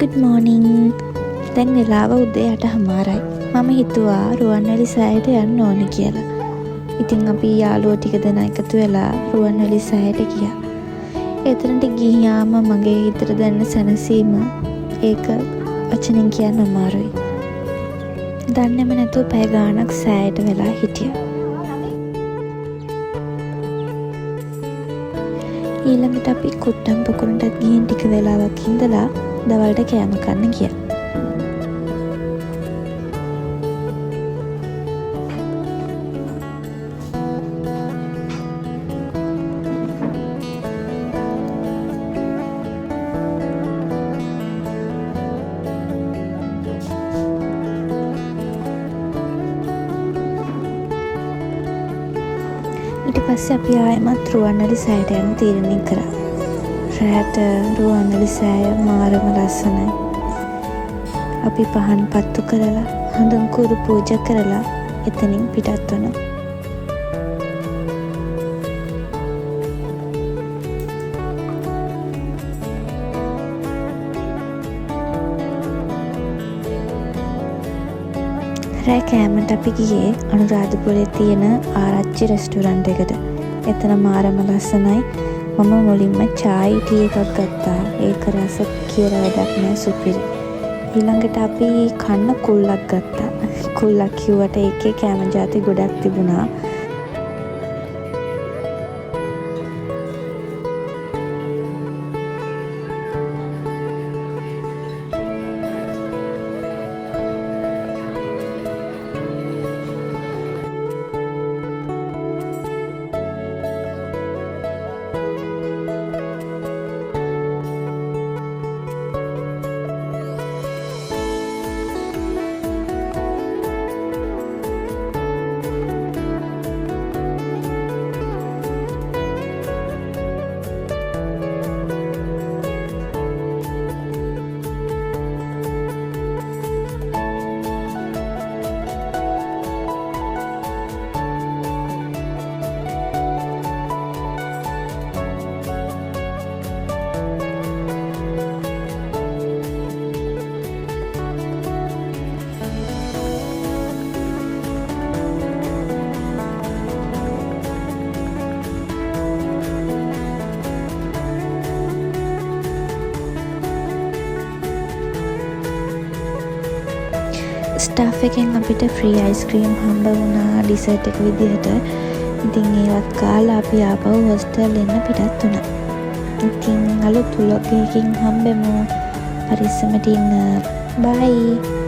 good morning. දැන් වෙලාව උදේ 8:00යි. මම හිතුවා රුවන්වැලි සෑයට යන්න ඕනේ කියලා. ඉතින් අපි යාළුවෝ ටික දෙනා එකතු වෙලා රුවන්වැලි සෑයට ගියා. එතනට ගියාම මගේ හිතට දැනෙන සැනසීම ඒක වචනෙන් කියන්න අමාරුයි. දන්නේම නැතුව පැය ගාණක් සෑයට වෙලා හිටියා. ඊළඟට අපි කුට්ටම් පොකුණටත් ගිහින් ටික වෙලාවක් ඉඳලා දවල්ට කෑම කන්න ගියා. ඊට පස්සේ අපි ආයෙමත් රුවන්වැලි සෑයට යන්න තීරණය කරා. රැට රුවන්වැලි සෑය මාරම ලස්සනයි. අපි පහන් පත්තු කරලා හඳුන් කුරු පූජා කරලා එතනින් පිටත් වුණා. රෑ කෑමට අපි ගියේ අනුරාධපුරේ තියෙන ආරච්චි රෙස්ටුරන්ට් එකට. එතන මාරම ලස්සනයි. මම මුලින්ම චායි ටී එකක් ගත්තා. ඒක රස කියලා වැඩක් නෑ, සුපිරි. ඊළඟට අපි කන්න කුල්ලක් ගත්තා. කුල්ලක් කිව්වට ඒකේ කෑම ಜಾති ගොඩක් තිබුණා. ස්ටාෆ් එකෙන් අපිට ෆ්‍රී අයිස්ක්‍රීම් හම්බ වුණා ඩිසර්ට් එක විදිහට. ඉතින් ඒවත් කාලා අපි ආපහු හොස්ටල් එන්න පිටත් වුණා. ඉතින් අලුත් vlog එකකින් හම්බෙමු. පරිස්සමට ඉන්න. බයි.